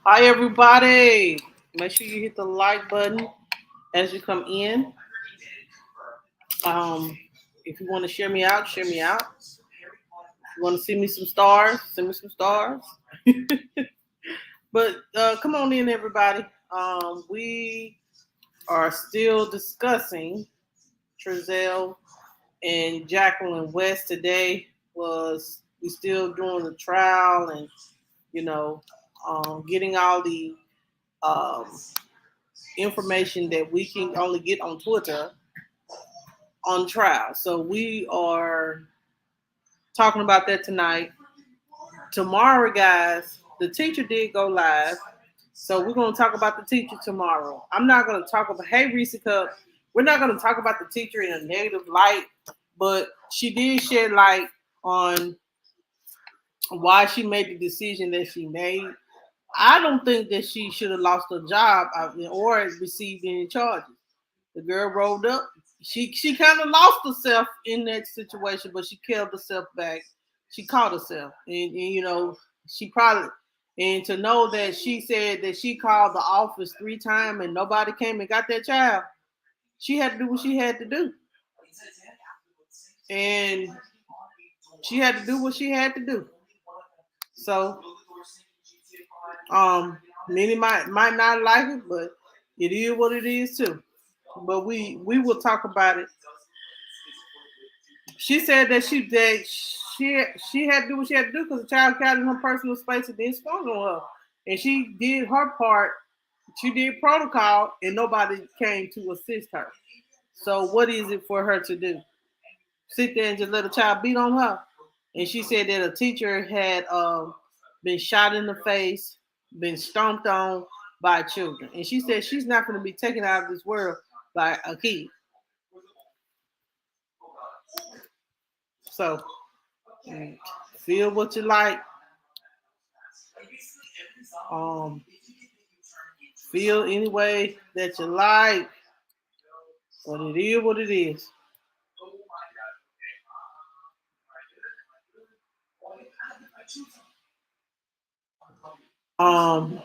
Hi, everybody. Make sure you hit the like button as you come in. Um, if you want to share me out, share me out. If you want to send me some stars, send me some stars. But come on in, everybody. We are still discussing Trezell and Jacqueline West today. Was we still doing the trial and you know getting all the um, information that we can only get on Twitter on trial. So we are talking about that tonight. Tomorrow, guys, the teacher did go live. So we're going to talk about the teacher tomorrow. I'm not going to talk about, hey, Reese Cup, we're not going to talk about the teacher in a negative light, but she did shed light on why she made the decision that she made. I don't think that she should have lost her job or received any charges. The girl rolled up. She kind of lost herself in that situation, but she kept herself back. She caught herself, and she probably and to know that she said that she called the office 3 times and nobody came and got that child. She had to do what she had to do, and she had to do what she had to do. So, many might not like it, but it is what it is too. But we will talk about it. She said that she had to do what she had to do because the child got in her personal space and didn't spawn on her, and she did her part. She did protocol, and nobody came to assist her. So what is it for her to do? Sit there and just let a child beat on her? And she said that a teacher had been shot in the face, been stomped on by children, and she said she's not going to be taken out of this world by a kid. So feel what you like. Um, feel any way that you like, but it is what it is. Um,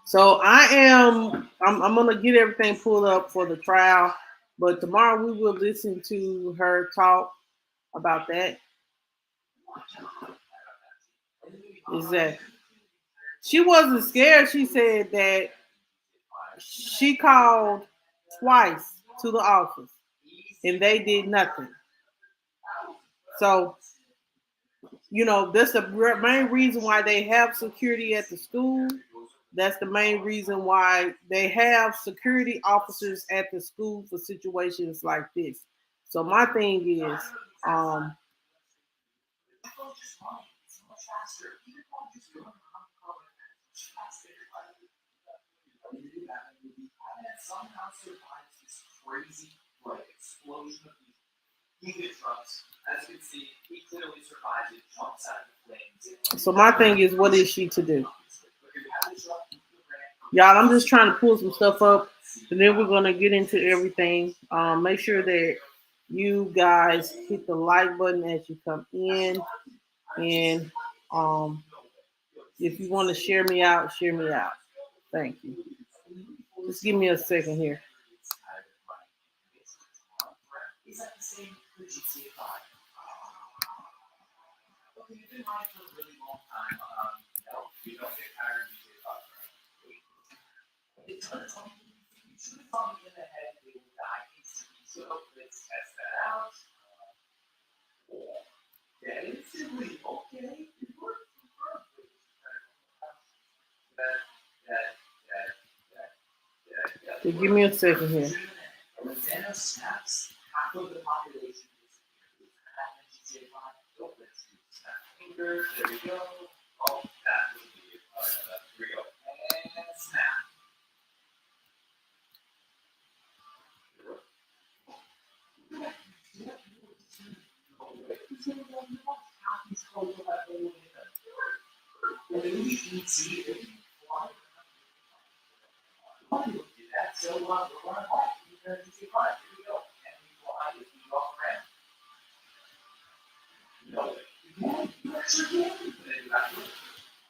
so I'm gonna get everything pulled up for the trial, but tomorrow we will listen to her talk about that. Is that she wasn't scared? She said that she called twice to the office and they did nothing. So that's the main reason why they have security at the school. That's the main reason why they have security officers at the school for situations like this. So my thing is, um, so my thing is, what is she to do, y'all? I'm just trying to pull some stuff up, and then we're gonna get into everything. Make sure that you guys hit the like button as you come in, and um, if you want to share me out, share me out. Thank you. Just give me a second here. So give me a second here.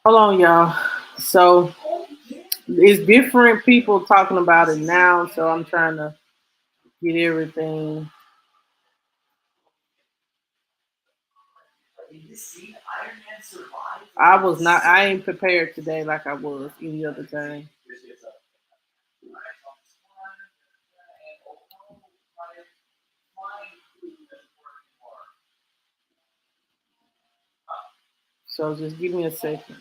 Hold on, y'all. So it's different people talking about it now, so I'm trying to get everything. I was not. I ain't prepared today like I was any other time. So just give me a second.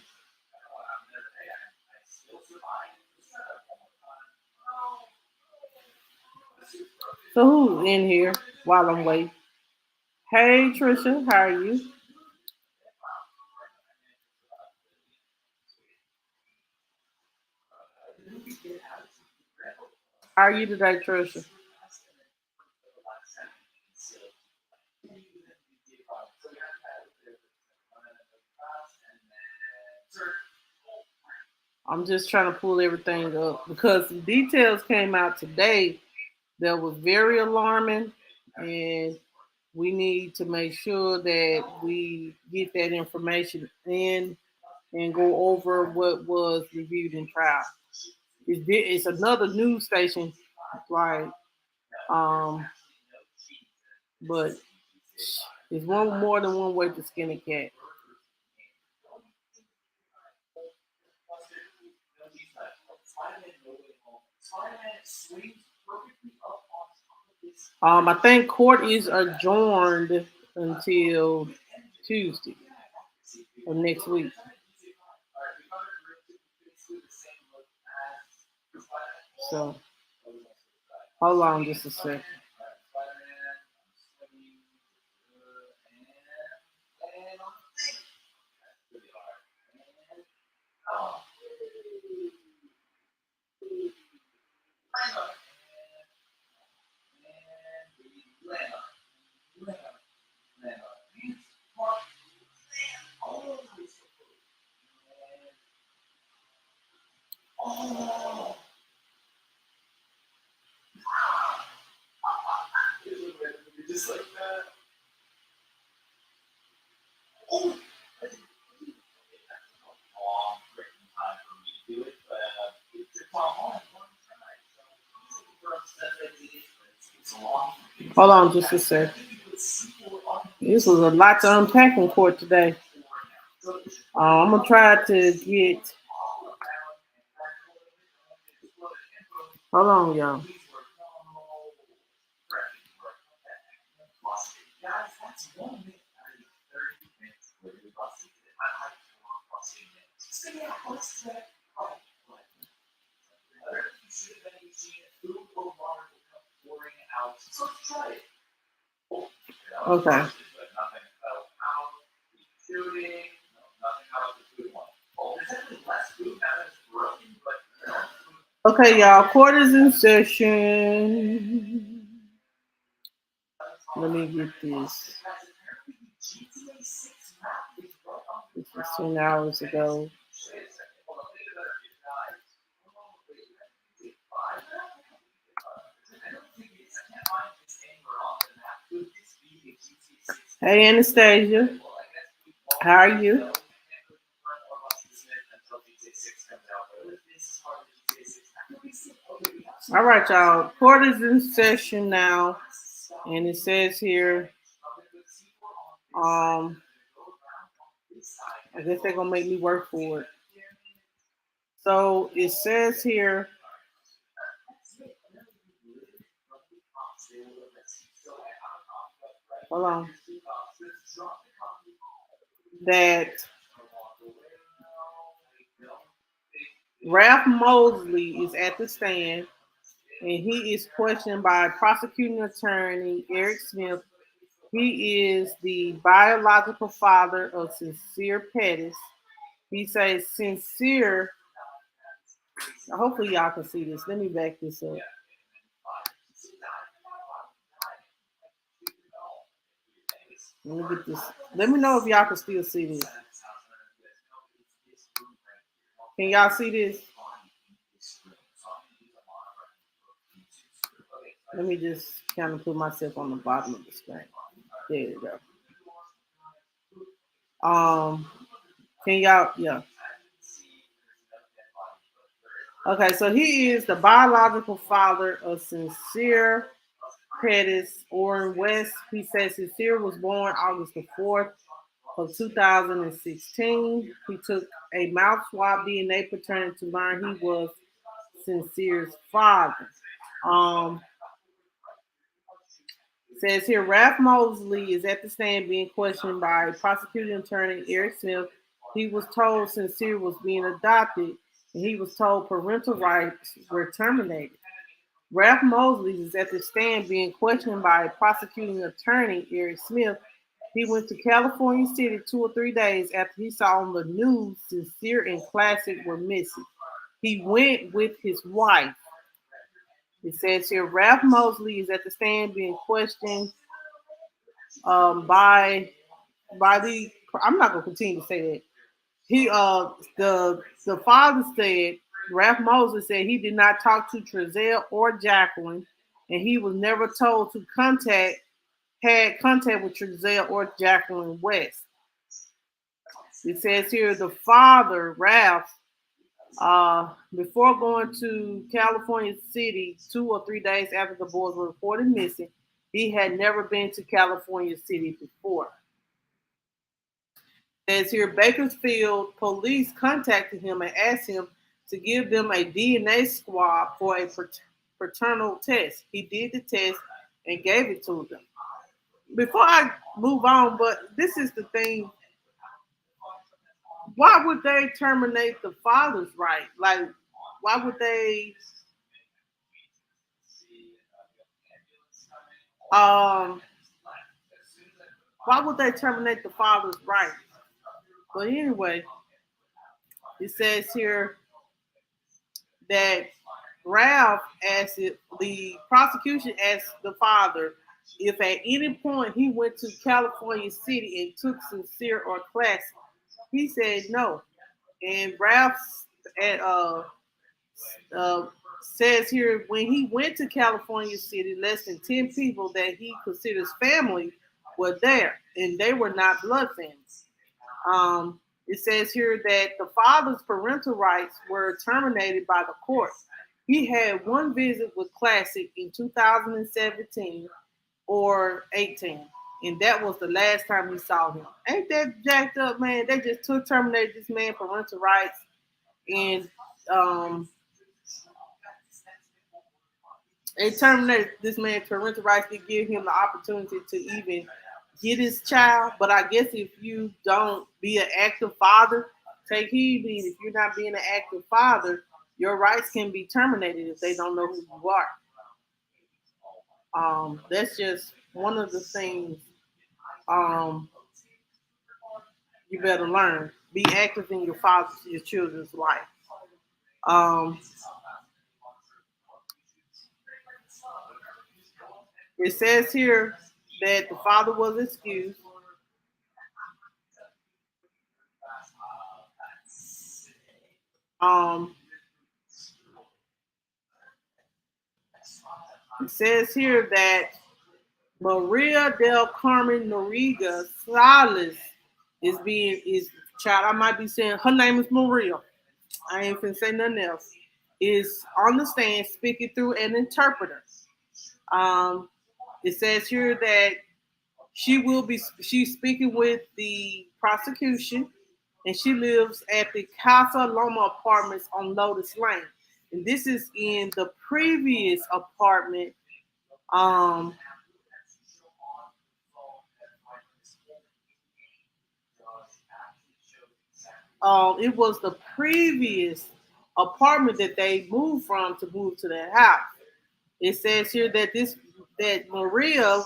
So who's in here while I'm waiting? Hey Trisha, how are you? How are you today, Trisha? I'm just trying to pull everything up because some details came out today that was very alarming, and we need to make sure that we get that information in and go over what was reviewed in trial. It's another news station, like, um, but it's one more than one way to skin a cat. I think court is adjourned until Tuesday of next week. So hold on just a second. Hold on just a second. This was a lot to unpack in court today. I'm gonna try to get. Hold on, y'all. Okay. Okay, y'all. Court is in session. Let me get this. This was 10 hours ago. Hey, Anastasia. How are you? All right, y'all. Court is in session now, and it says here, um, I guess they're gonna make me work for it. So it says here, hold on, that Ralph Mosley is at the stand, and he is questioned by prosecuting attorney Eric Smith. He is the biological father of Sincere Pettis. He says Sincere. Hopefully, y'all can see this. Let me back this up. Let me get this. Let me know if y'all can still see this. Can y'all see this? Let me just kind of put myself on the bottom of the screen. There you go. Um, can y'all? Yeah. Okay, so he is the biological father of Sincere Pettis Orrin West. He says Sincere was born August the 4th of 2016. He took a mouth swab DNA paternity to learn he was Sincere's father. Um, Says here, Ralph Mosley is at the stand being questioned by prosecuting attorney Eric Smith. He was told Sincere was being adopted, and he was told parental rights were terminated. Ralph Mosley is at the stand being questioned by prosecuting attorney Eric Smith. He went to California City 2 or 3 days after he saw on the news Sincere and Classic were missing. He went with his wife. It says here Ralph Mosley is at the stand being questioned by the. I'm not gonna continue to say that. He the father said Ralph Mosley said he did not talk to Trezell or Jacqueline, and he was never told to had contact with Trezell or Jacqueline West. It says here the father Ralph before going to California City 2 or 3 days after the boys were reported missing, he had never been to California City before. As here, Bakersfield police contacted him and asked him to give them a DNA swab for a paternal test. He did the test and gave it to them. Before I move on, but this is the thing. Why would they terminate the father's right? Like, why would they um why would they terminate the father's right? But anyway, it says here that Ralph asked it, the prosecution asked the father if at any point he went to California City and took Sincere or Classic. He said no. And Ralph at, uh, says here when he went to California City, less than 10 people that he considers family were there, and they were not blood families. It says here that the father's parental rights were terminated by the court. He had one visit with Classic in 2017 or 18, and that was the last time he saw him. Ain't that jacked up, man? They just took terminated this man parental rights, and um, they terminated this man's parental rights to give him the opportunity to even get his child. But I guess if you don't be an active father, take heed. If you're not being an active father, your rights can be terminated if they don't know who you are. That's just one of the things um, you better learn. Be active in your father's, your children's life. Um, it says here that the father was excused. Um, it says here that Maria del Carmen Noriega Salas is child. I might be saying her name is Maria. I ain't finna say nothing else. Is on the stand speaking through an interpreter. Um, it says here that she's speaking with the prosecution, and she lives at the Casa Loma Apartments on Lotus Lane. And this is in the previous apartment. Um, it was the previous apartment that they moved from to move to that house. It says here that that Maria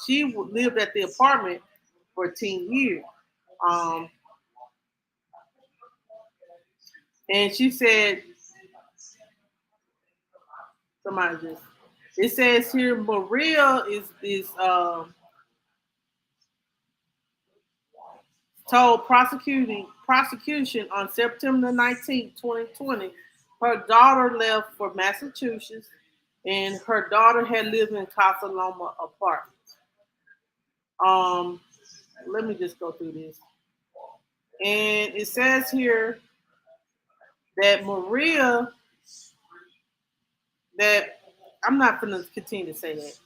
she lived at the apartment for 10 years. Um, and she said somebody just it says here Maria is told prosecution on September 19th, 2020, her daughter left for Massachusetts, and her daughter had lived in Casa Loma apartment. Um, Let me just go through this. And it says here that Maria, that I'm not going to continue to say that.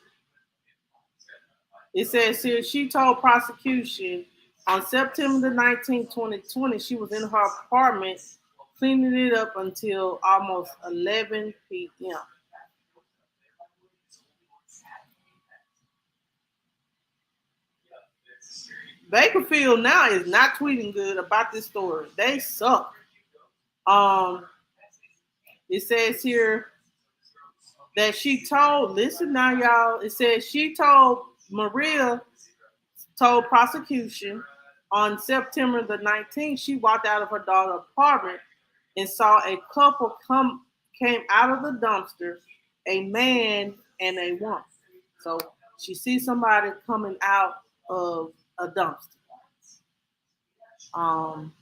It says here she told prosecution on September the 19th, 2020, she was in her apartment cleaning it up until almost 11 p.m. Bakerfield now is not tweeting good about this story. They suck. Um, it says here that she told, listen now, y'all. It says she told Maria told prosecution on September the 19th, she walked out of her daughter's apartment and saw a couple came out of the dumpster, a man and a woman. So she sees somebody coming out of a dumpster. Um,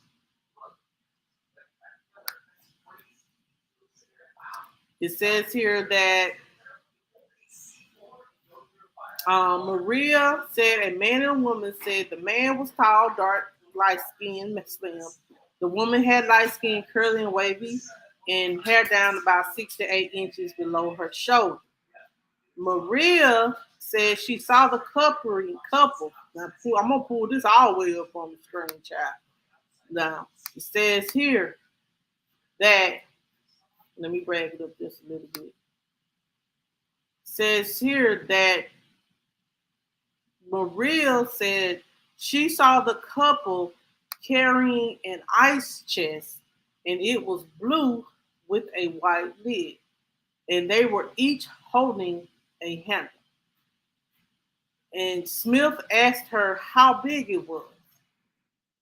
it says here that Maria said a man and a woman said the man was tall, dark, light skinned, slim. The woman had light skin, curly and wavy, and hair down about 6 to 8 inches below her shoulder. Maria said she saw the couple. Now, I'm gonna pull this all the way up on the screen, child. Now it says here that let me brag it up just a little bit. It says here that Maria said she saw the couple carrying an ice chest, and it was blue with a white lid, and they were each holding a handle. And Smith asked her how big it was.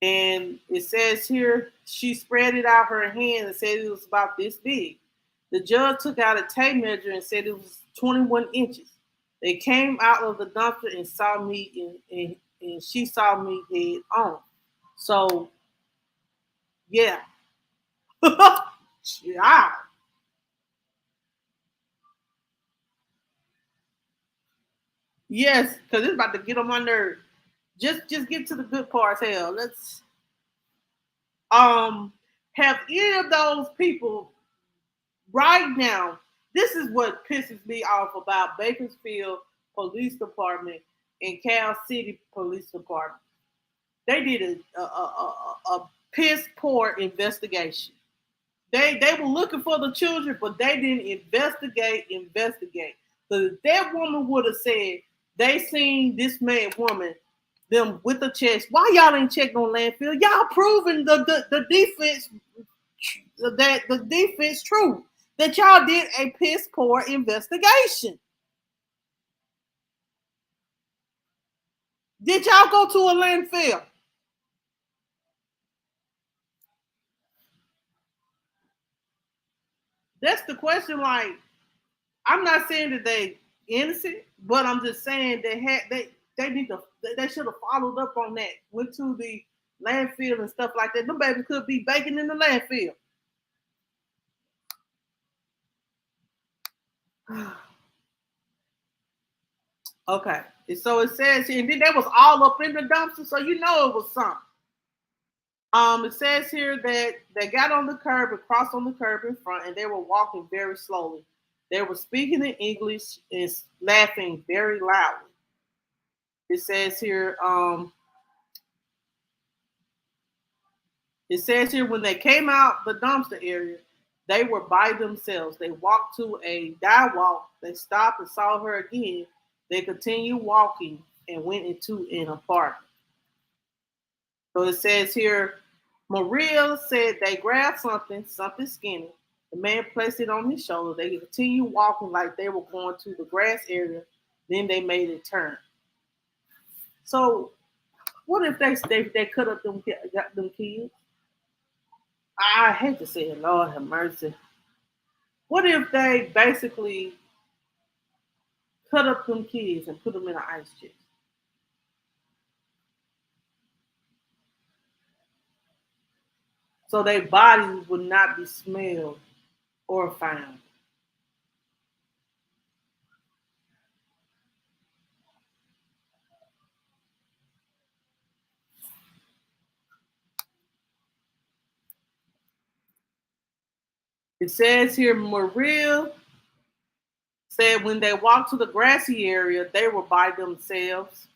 And it says here she spread it out her hand and said it was about this big. The judge took out a tape measure and said it was 21 inches. They came out of the dumpster and saw me, and she saw me head on. So, yeah. Yeah. Yes, because it's about to get on my nerve. Just get to the good parts. Hell, let's um have any of those people right now. This is what pisses me off about Bakersfield Police Department and Cal City Police Department. They did a piss poor investigation. They were looking for the children, but they didn't investigate. So if that woman would have said they seen this man woman them with the chest, why y'all ain't checked on landfill? Y'all proving the defense that the defense true that y'all did a piss poor investigation. Did y'all go to a landfill? That's the question. Like, I'm not saying that they innocent, but I'm just saying they need to they should have followed up on that. Went to the landfill and stuff like that. Them babies could be baking in the landfill. Okay. So it says here, and then that was all up in the dumpster, so you know it was something. It says here that they got on the curb and crossed on the curb in front, and they were walking very slowly. They were speaking in English and laughing very loudly. It says here, when they came out the dumpster area, they were by themselves. They walked to a die walk. They stopped and saw her again. They continued walking and went into an apartment. So it says here, Maria said they grabbed something skinny. The man placed it on his shoulder. They continued walking like they were going to the grass area. Then they made a turn. So what if they cut up got them kids? I hate to say it, Lord have mercy. What if they basically cut up them kids and put them in an ice chest? So their bodies would not be smelled or found. It says here, Maria said when they walked to the grassy area, they were by themselves,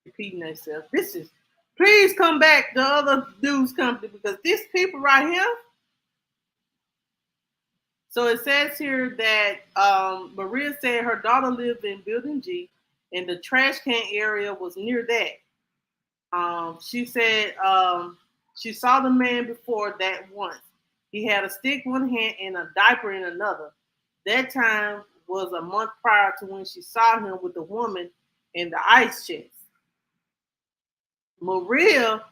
repeating themselves. This is, please come back, the other news company, because these people right here. So it says here that Maria said her daughter lived in Building G, and the trash can area was near that. She said she saw the man before that once. He had a stick in one hand and a diaper in another. That time was a month prior to when she saw him with the woman in the ice chest. Maria,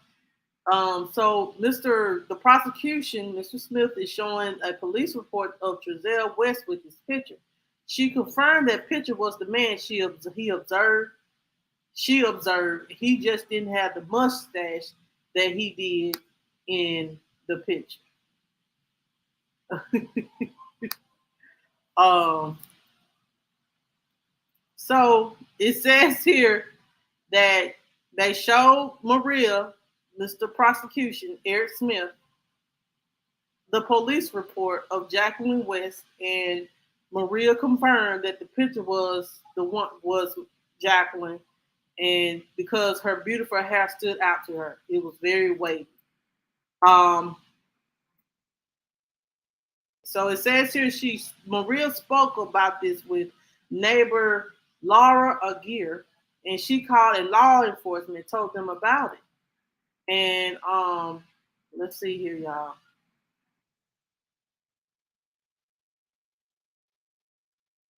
so the prosecution, Mr. Smith, is showing a police report of Trezell West with this picture. She confirmed that picture was the man he observed. She observed he just didn't have the mustache that he did in the picture. um, so it says here that they showed Maria, Mr. Prosecution, Eric Smith, the police report of Jacqueline West, and Maria confirmed that the picture was Jacqueline, and because her beautiful hair stood out to her, it was very wavy. Um, so it says here Maria spoke about this with neighbor Laura Aguirre, and she called in law enforcement and told them about it. And let's see here, y'all.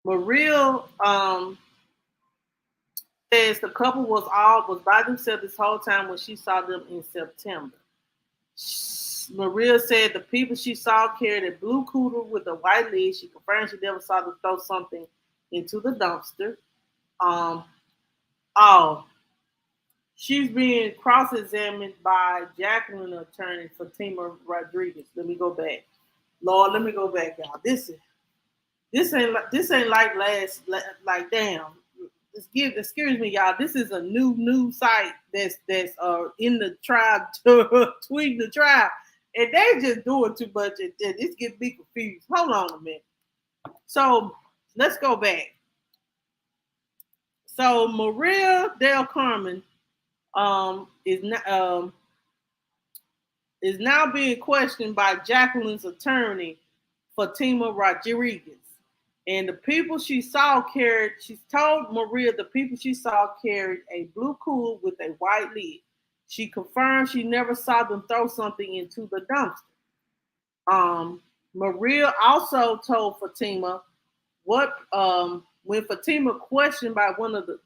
Maria says the couple was by themselves this whole time when she saw them in September. Maria said the people she saw carried a blue cooler with a white lid. She confirmed she never saw them throw something into the dumpster. Um, oh, she's being cross-examined by Jacqueline attorney Fatima Rodriguez. Let me go back. Lord, let me go back, y'all. This ain't like last, like damn. Excuse me, y'all. This is a new site that's in the tribe tweeting the tribe, and they just doing too much, and this get me confused. Hold on a minute. So let's go back. So Maria Del Carmen is now being questioned by Jacqueline's attorney, Fatima Rodriguez. And the people she saw she told Maria the people she saw carried a blue cooler with a white lid. She confirmed she never saw them throw something into the dumpster. Maria also told Fatima when Fatima questioned by one of the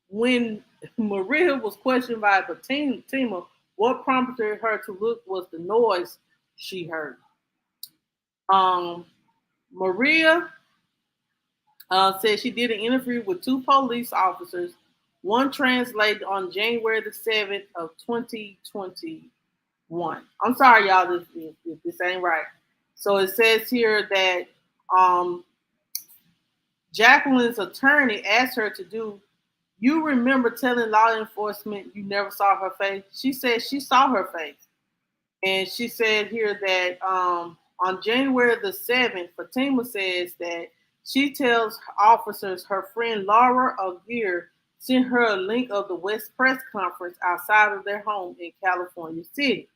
when Maria was questioned by Fatima, what prompted her to look was the noise she heard. Maria said she did an interview with two police officers, one translated on January the 7th of 2021. I'm sorry, y'all, if this ain't right. So it says here that Jacqueline's attorney asked her to do, you remember telling law enforcement you never saw her face? She said she saw her face. And she said here that on January the 7th, Fatima says that she tells officers her friend Laura Aguirre sent her a link of the West press conference outside of their home in California City.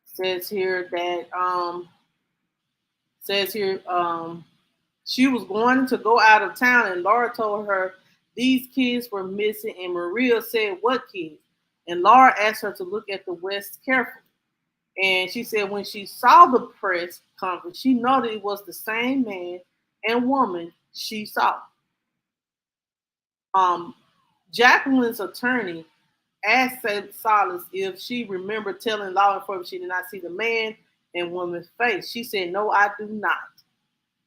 Says here that she was going to go out of town, and Laura told her these kids were missing, and Maria said, "What kids?" And Laura asked her to look at the West carefully. And she said when she saw the press conference, she noted it was the same man and woman she saw. Jacqueline's attorney asked Salas if she remembered telling law enforcement she did not see the man and woman's face. She said, "No, I do not."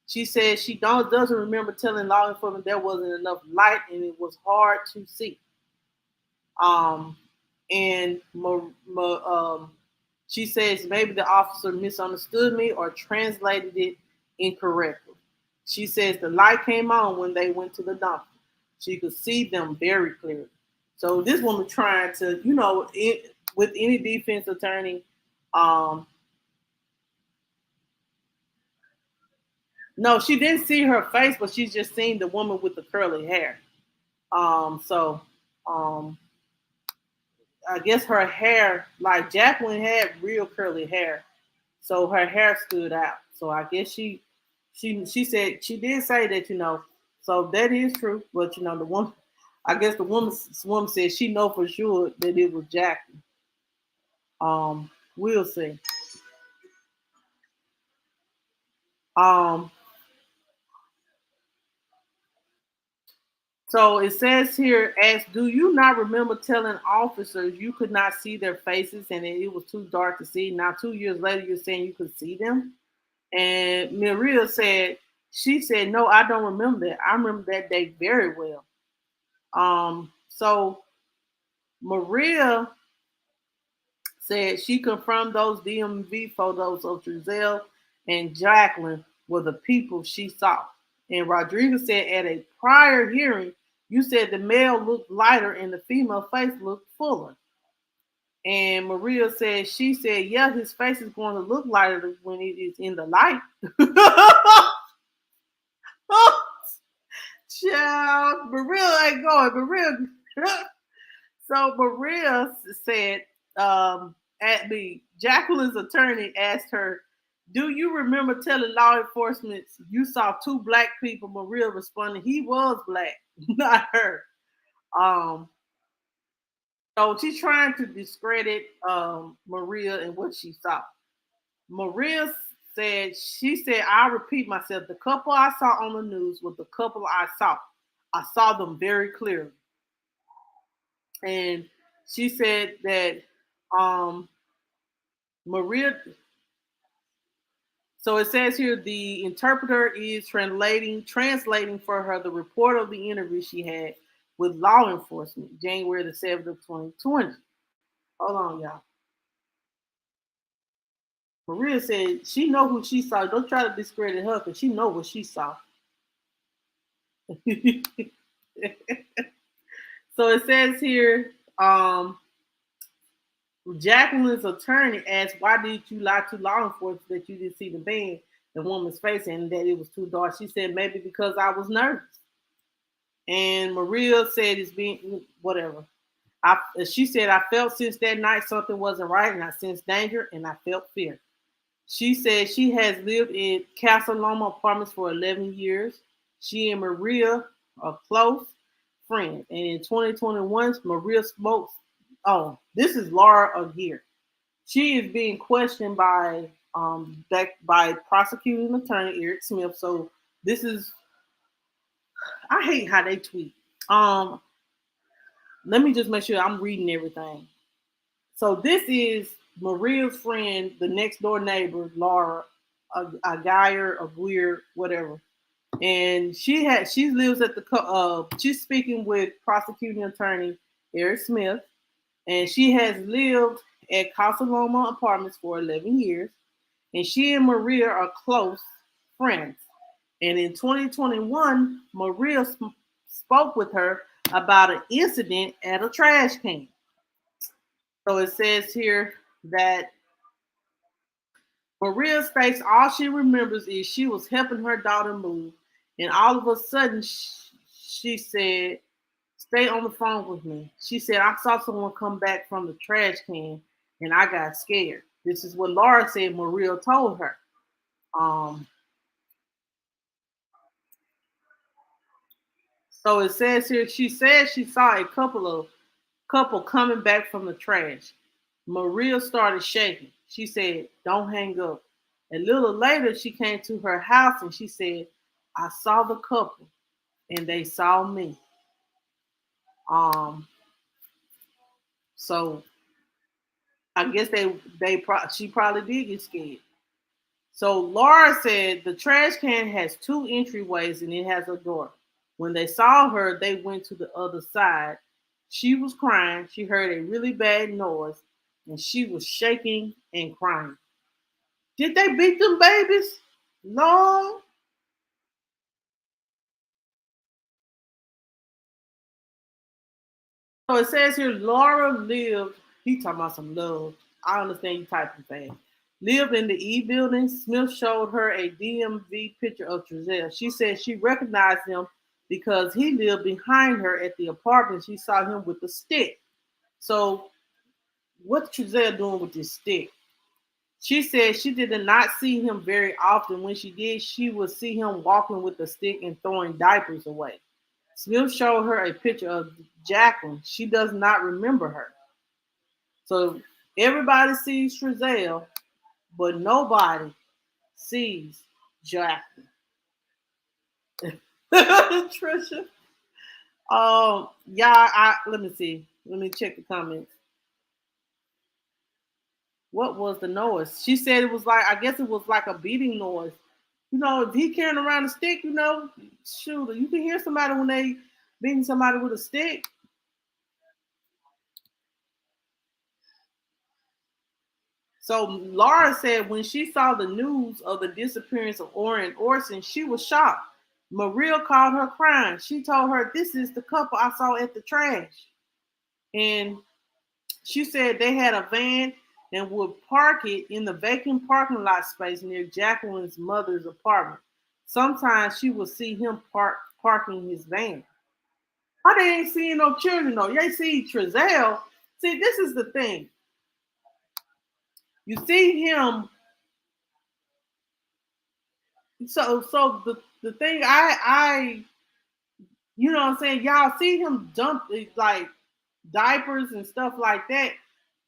She said she doesn't remember telling law enforcement there wasn't enough light and it was hard to see. And she says maybe the officer misunderstood me or translated it incorrectly. She says the light came on when they went to the dumpster. She could see them very clearly. So this woman trying to, with any defense attorney, No, she didn't see her face, but she's just seen the woman with the curly hair. So um, I guess her hair, like Jacqueline had real curly hair, so her hair stood out. So I guess she said she did say that, so that is true. But the woman, I guess the woman said she know for sure that it was Jacqueline. We'll see. Um, So it says here, as do you not remember telling officers you could not see their faces and that it was too dark to see? Now 2 years later, you're saying you could see them. And Maria said, she said, no, I don't remember that. I remember that day very well. So Maria said she confirmed those DMV photos of Giselle and Jacqueline were the people she saw. And Rodriguez said at a prior hearing, you said the male looked lighter and the female face looked fuller. And Maria said, she said, yeah, his face is going to look lighter when it is in the light. Child, Maria ain't going. Maria. So Maria said, at me, Jacqueline's attorney asked her, do you remember telling law enforcement you saw two black people? Maria responded, he was black, not her. Um, so she's trying to discredit Maria and what she saw. Maria said, she said, I'll repeat myself. The couple I saw on the news was the couple I saw. I saw them very clearly. And she said that um, Maria, so it says here the interpreter is translating for her the report of the interview she had with law enforcement January the 7th of 2020. Hold on, y'all. Maria said she know who she saw. Don't try to discredit her because she know what she saw. So it says here, Jacqueline's attorney asked, why did you lie to law enforcement that you didn't see the woman's face, and that it was too dark? She said, maybe because I was nervous. And Maria said, it's being whatever. She said, I felt since that night something wasn't right, and I sensed danger, and I felt fear. She said she has lived in Casa Loma apartments for 11 years. She and Maria are close friends. And in 2021, Maria smokes. Oh, this is Laura Aguirre. She is being questioned by prosecuting attorney Eric Smith. So this is, I hate how they tweet. Um, Let me just make sure I'm reading everything. So this is Maria's friend, the next door neighbor, Laura, a Geyer, a Weir, whatever. And she lives at she's speaking with prosecuting attorney Eric Smith, and she has lived at Casa Loma Apartments for 11 years, and she and Maria are close friends. And in 2021, Maria spoke with her about an incident at a trash can. So it says here that Maria states all she remembers is she was helping her daughter move, and all of a sudden she said, "Stay on the phone with me." She said, "I saw someone come back from the trash can, and I got scared." This is what Laura said Maria told her. Um, so it says here she said she saw a couple coming back from the trash. Maria started shaking. She said, "Don't hang up." A little later, she came to her house and she said, "I saw the couple and they saw me." Um, so I guess she probably did get scared. So Laura said the trash can has two entryways and it has a door. When they saw her, they went to the other side. She was crying. She heard a really bad noise and she was shaking and crying. Did they beat them babies? No. So it says here Laura lived, he talking about some love. I understand you typing fast. lived in the E building. Smith showed her a DMV picture of Trezell. She said she recognized him because he lived behind her at the apartment. She saw him with a stick. So, what's Trezell doing with this stick? She said she did not see him very often. When she did, she would see him walking with a stick and throwing diapers away. Smith showed her a picture of Jacqueline. She does not remember her. So everybody sees Trezell, but nobody sees Jacqueline. Trisha. Yeah, let me see. Let me check the comments. What was the noise? She said it was like, I guess it was like a beating noise. You know, if he carrying around a stick, you know, shoot, you can hear somebody when they beating somebody with a stick. So Laura said when she saw the news of the disappearance of Orrin Orson, she was shocked. Maria called her crying. She told her, "This is the couple I saw at the trash." And she said they had a van and would park it in the vacant parking lot space near Jacqueline's mother's apartment. Sometimes she would see him parking his van. How they ain't seeing no children though? They see Trezell. See, this is the thing. You see him. So the thing I you know what I'm saying, y'all see him dump like diapers and stuff like that.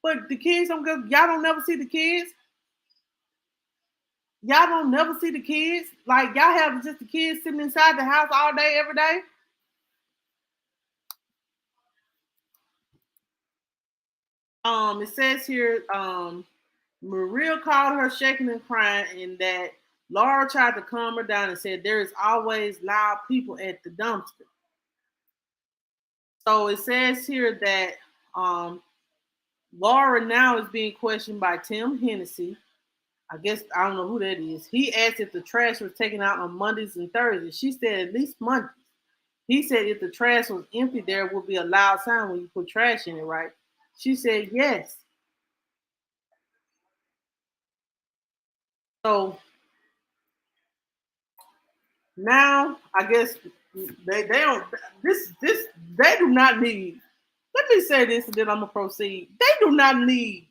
But the kids don't go, y'all don't never see the kids. Y'all don't never see the kids. Like y'all have just the kids sitting inside the house all day, every day. It says here, Maria called her shaking and crying, and that Laura tried to calm her down and said there is always loud people at the dumpster. So it says here that um, Laura now is being questioned by Tim Hennessy. I guess I don't know who that is. He asked if the trash was taken out on Mondays and Thursdays. She said at least Mondays. He said if the trash was empty, there would be a loud sound when you put trash in it, right? She said yes. So now I guess they don't this they do not need. Let me say this and then I'm gonna proceed. They do not need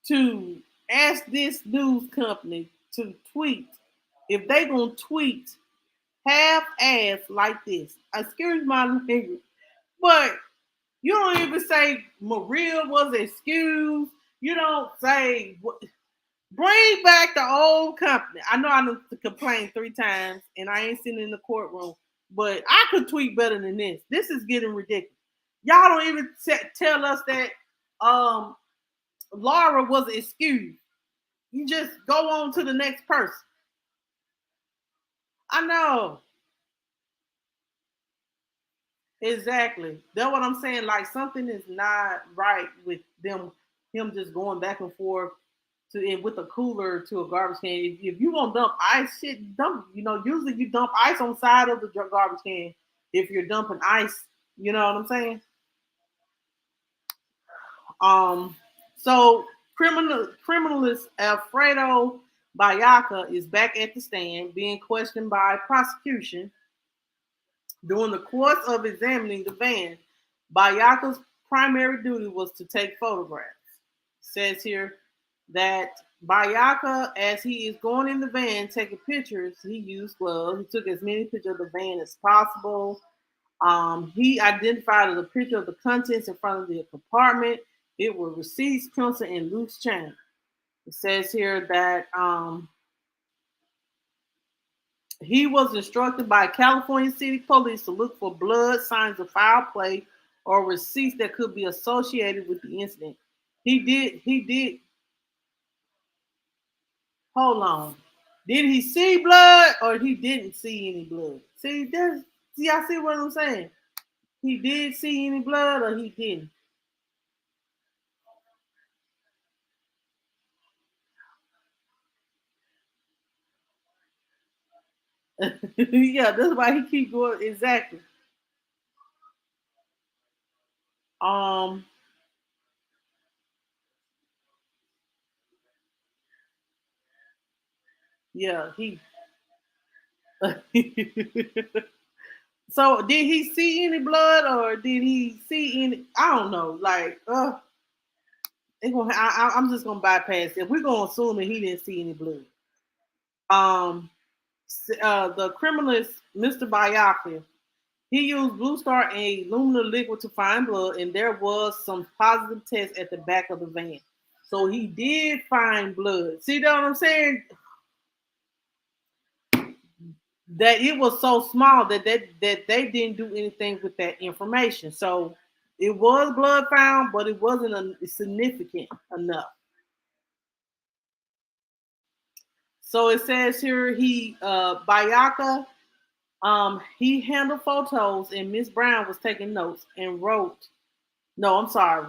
to ask this news company to tweet if they gonna tweet half ass like this. Excuse my language, but you don't even say Maria was excused. You don't say bring back the old company. I know I done complained 3 times and I ain't sitting in the courtroom, but I could tweet better than this. This is getting ridiculous. Y'all don't even tell us that um, Laura was excused. You just go on to the next person. I know. Exactly. That's what I'm saying. Like something is not right with them, him just going back and forth to it with a cooler to a garbage can. If you gonna dump ice, shit, dump. You know, usually you dump ice on the side of the garbage can. If you're dumping ice, you know what I'm saying. Um, so criminalist Alfredo Bayaca is back at the stand, being questioned by prosecution. During the course of examining the van, Bayaca's primary duty was to take photographs. It says here that Bayaca, as he is going in the van taking pictures, he used gloves. He took as many pictures of the van as possible. He identified the picture of the contents in front of the compartment. It was receipts, pencil, and loose change. It says here that he was instructed by California City Police to look for blood, signs of foul play, or receipts that could be associated with the incident. He did. Hold on. Did he see blood or he didn't see any blood? See, I see what I'm saying. He did see any blood or he didn't. Yeah, that's why he keep going. Exactly. Um, Yeah, he. So did he see any blood or did he see any? I don't know. Like, I'm just gonna bypass it. We're gonna assume that he didn't see any blood. Um, the criminalist, Mr. Bayaki, he used Blue Star and a luminous liquid to find blood, and there was some positive tests at the back of the van. So he did find blood. See what I'm saying? That it was so small that they didn't do anything with that information. So it was blood found, but it wasn't significant enough. So it says here he Bayaka he handled photos and Miss Brown was taking notes and wrote. No, I'm sorry.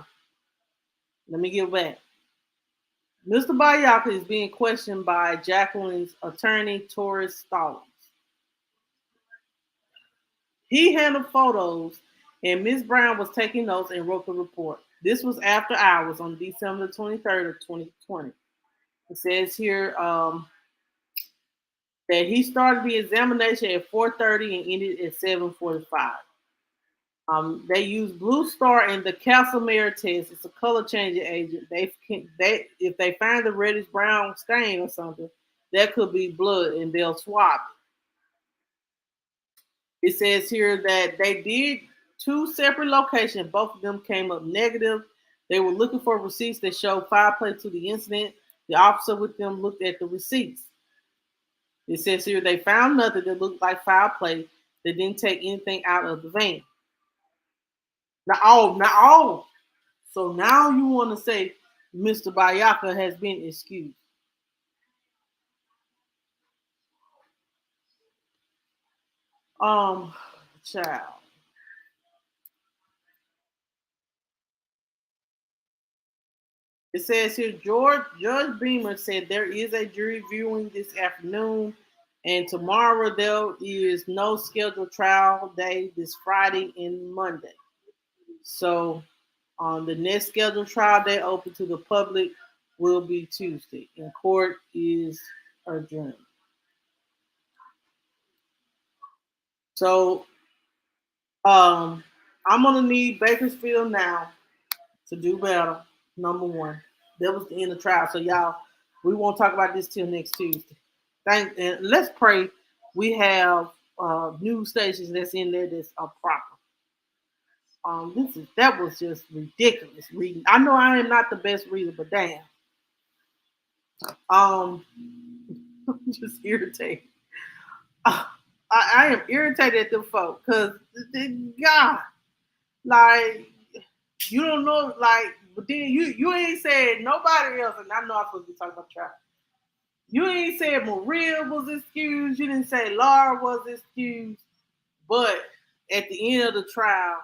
Let me get back. Mr. Bayaka is being questioned by Jacqueline's attorney, Torres Stallings. He handled photos, and Ms. Brown was taking notes and wrote the report. This was after hours on December 23rd of 2020. It says here that he started the examination at 4:30 and ended at 7:45. They use Blue Star and the Castlemare test. It's a color changing agent. They if they find the reddish brown stain or something, that could be blood, and they'll swab it. It says here that they did two separate locations. Both of them came up negative. They were looking for receipts that showed foul play to the incident. The officer with them looked at the receipts. It says here they found nothing that looked like foul play. They didn't take anything out of the van. Now, so now you want to say Mr. Bayaka has been excused. Um, child. It says here Judge Beamer said there is a jury viewing this afternoon, and tomorrow there is no scheduled trial day this Friday and Monday. So on the next scheduled trial day open to the public will be Tuesday, and court is adjourned. So I'm gonna need Bakersfield now to do better. Number one, that was the end of the trial. So y'all, we won't talk about this till next Tuesday. And let's pray we have news stations that's in there that's proper. That was just ridiculous reading. I know I am not the best reader, but damn, um, I'm just irritated. I am irritated at them folk because God, like you don't know, like, but then you ain't said nobody else, and I know I'm supposed to be talking about trial. You ain't said Maria was excused. You didn't say Laura was excused. But at the end of the trial,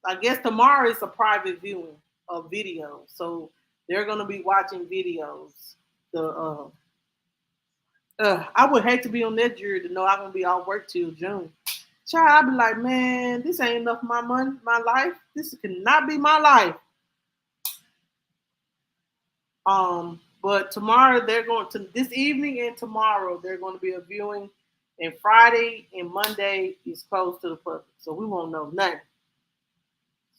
I guess tomorrow is a private viewing of videos, so they're gonna be watching videos. The I would hate to be on that jury to know I'm gonna be off work till June. Child, I'd be like, man, this ain't enough of my money, my life. This cannot be my life. But tomorrow they're going to this evening and tomorrow they're going to be a viewing, and Friday and Monday is closed to the public, so we won't know nothing.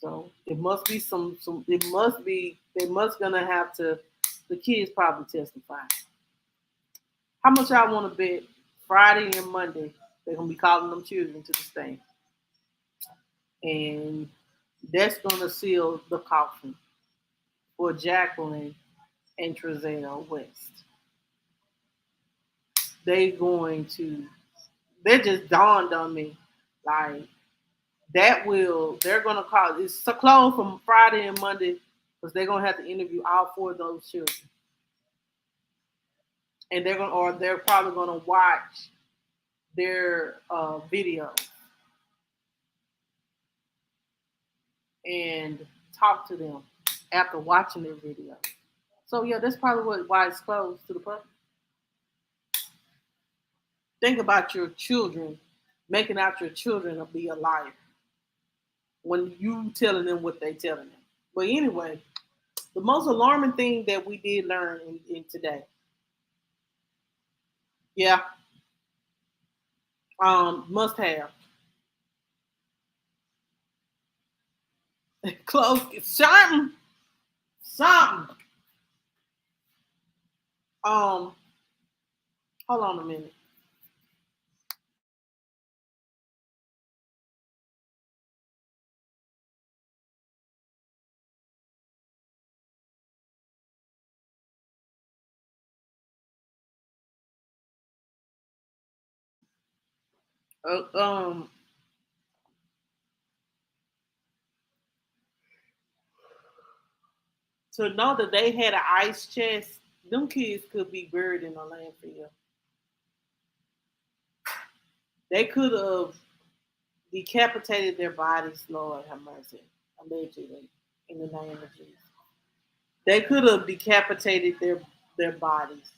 So it must be some. It must be they must gonna have to. The kids probably testify. How much y'all want to bet Friday and Monday they're gonna be calling them children to the stand, and that's gonna seal the coffin for Jacqueline and Trezell West. They going to that just dawned on me. Like they're gonna call it's so closed from Friday and Monday because they're gonna have to interview all four of those children. And they're probably gonna watch their video and talk to them after watching their video. So yeah, that's probably why it's closed to the public. Think about your children, making out your children to be alive when you telling them what they telling them. But anyway, the most alarming thing that we did learn in today Yeah. Must have. Close. Something. Something. Um, hold on a minute. Uh, um, to know that they had an ice chest, them kids could be buried in a landfill. They could have decapitated their bodies, Lord have mercy, allegedly, in the name of Jesus. They could have decapitated their bodies.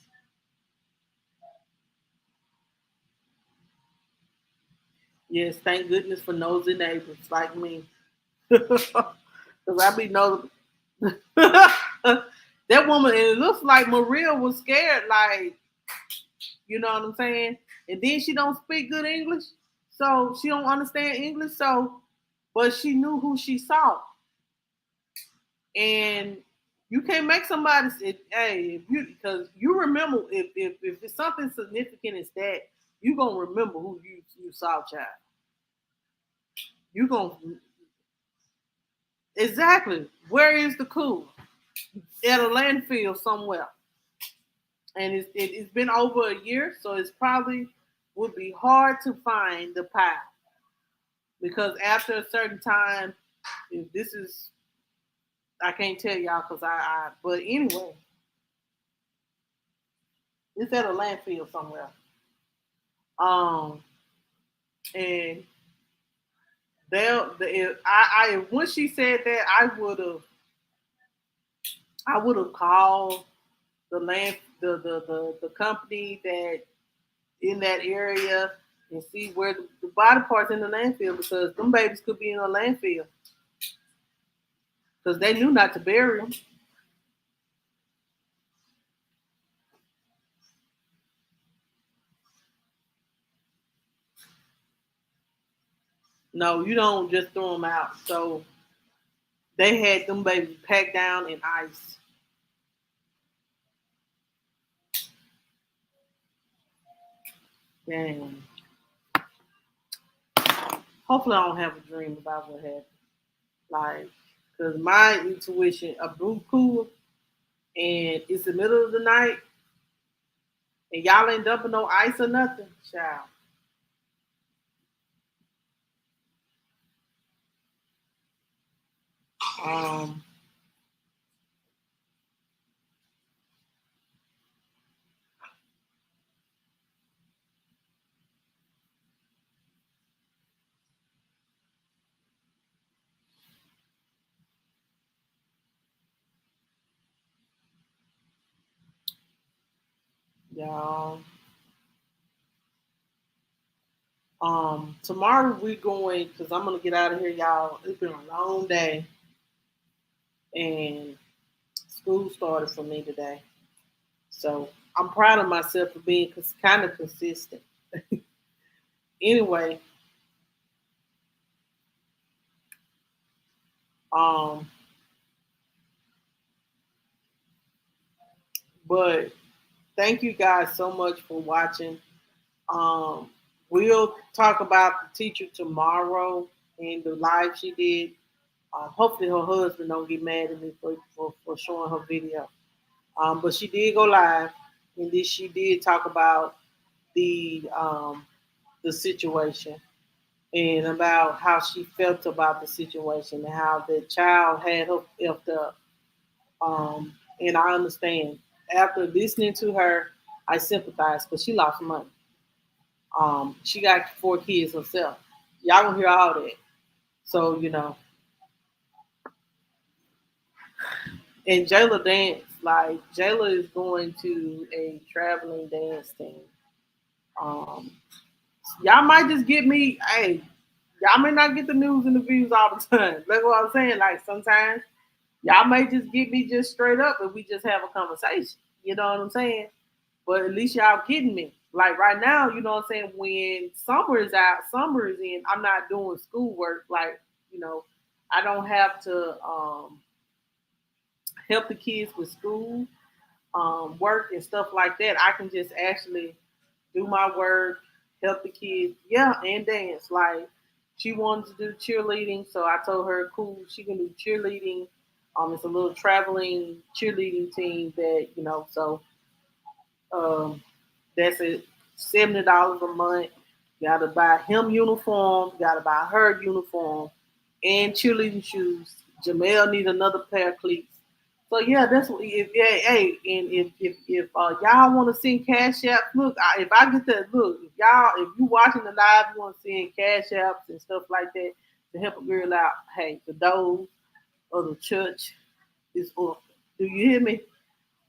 Yes, thank goodness for nosy neighbors like me. Because I be nosy. That woman, and it looks like Maria was scared, like, you know what I'm saying? And then she don't speak good English, so she don't understand English, so but she knew who she saw. And you can't make somebody say, hey, if you because you remember if it's something significant as that, you gonna remember who you saw, child. You gonna exactly where is the coup? At a landfill somewhere. And it's been over a year, so it's probably would be hard to find the pile because after a certain time, if this is I can't tell y'all because I but anyway, it's at a landfill somewhere. Um, and they I when she said that I would have called the land the company that in that area and see where the body parts in the landfill because them babies could be in a landfill because they knew not to bury them. No, you don't just throw them out. So they had them babies packed down in ice. Dang. Hopefully, I don't have a dream about what happened. Like, because my intuition, a blue cool, and it's the middle of the night, and y'all ain't dumping no ice or nothing, child. Um, y'all. Tomorrow we going because I'm gonna get out of here, y'all. It's been a long day, and school started for me today. So I'm proud of myself for being kind of consistent. Anyway, um, but thank you guys so much for watching. Um, we'll talk about the teacher tomorrow and the live she did. Hopefully her husband don't get mad at me for showing her video. But she did go live, and then she did talk about the situation and about how she felt about the situation and how the child had her effed up. And I understand. After listening to her, I sympathize because she lost money. She got 4 kids herself. Y'all gonna hear all that. So, and Jayla dance, like Jayla is going to a traveling dance team. Um, y'all might just get me, hey, y'all may not get the news and the views all the time. That's what I'm saying. Like sometimes y'all may just get me just straight up and we just have a conversation. You know what I'm saying? But at least y'all kidding me. Like right now, you know what I'm saying, when summer is out, summer is in, I'm not doing schoolwork. Like, you know, I don't have to help the kids with school, work and stuff like that. I can just actually do my work, help the kids, yeah, and dance. Like she wanted to do cheerleading, so I told her, cool, she can do cheerleading. It's a little traveling cheerleading team that, you know, so um, that's it, $70 a month. Got to buy him uniform. Got to buy her uniform and cheerleading shoes. Jamel need another pair of cleats. So yeah, that's what. If yeah, hey, and if y'all want to send cash apps, look, if I get that, look, if you watching the live, you want to send cash apps and stuff like that to help a girl out. Hey, the doors of the church is up. Do you hear me?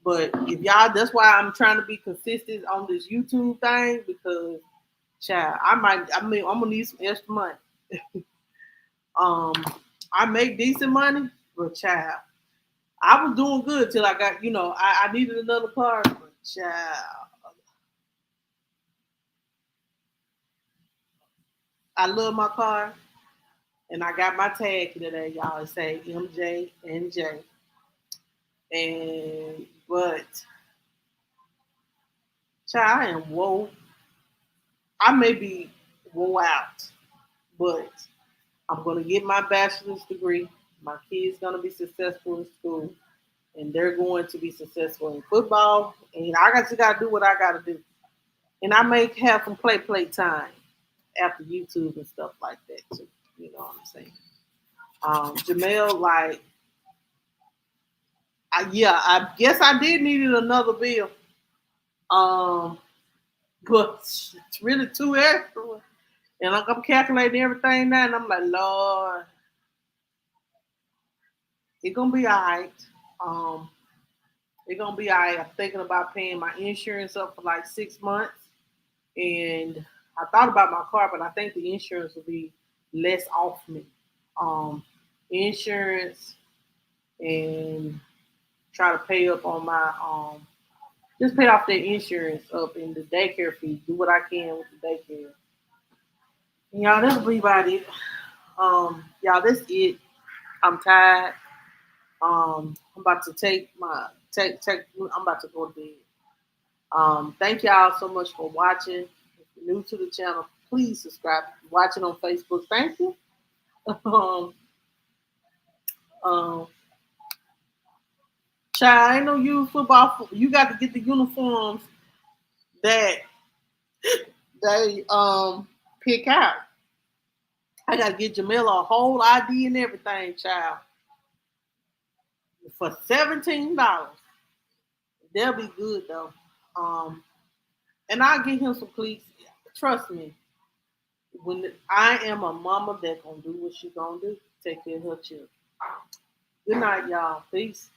But if y'all, that's why I'm trying to be consistent on this YouTube thing because, child, I mean, I'm gonna need some extra money. Um, I make decent money, but child, I was doing good till I got, I needed another car, but child, I love my car, and I got my tag today, y'all. It say MJ and J, and but child, I am woe. I may be woe out, but I'm gonna get my bachelor's degree. My kids gonna be successful in school, and they're going to be successful in football. And just gotta do what I gotta do. And I may have some play time after YouTube and stuff like that too. You know what I'm saying? Jamel, like, yeah, I guess I did needed another bill. Um, but it's really too extra. And I'm calculating everything now, and I'm like, Lord, it's gonna be all right. Um, It's gonna be all right. I'm thinking about paying my insurance up for like 6 months, and I thought about my car, but I think the insurance will be less off me. Um, Insurance and try to pay up on my just pay off the insurance up in the daycare fee. Do what I can with the daycare. And y'all, that'll be about it. Y'all, that's it. I'm tired. I'm about to take my take. I'm about to go to bed. Thank y'all so much for watching. If you're new to the channel, please subscribe. If you're watching on Facebook, thank you. um, um, Child, I ain't no use football. You got to get the uniforms that they pick out. I got to get Jamila a whole ID and everything, child, for $17. They'll be good though. Um, and I'll get him some cleats. Trust me, when I am a mama that gonna do what she gonna do, take care of her children. Good night, y'all. Peace.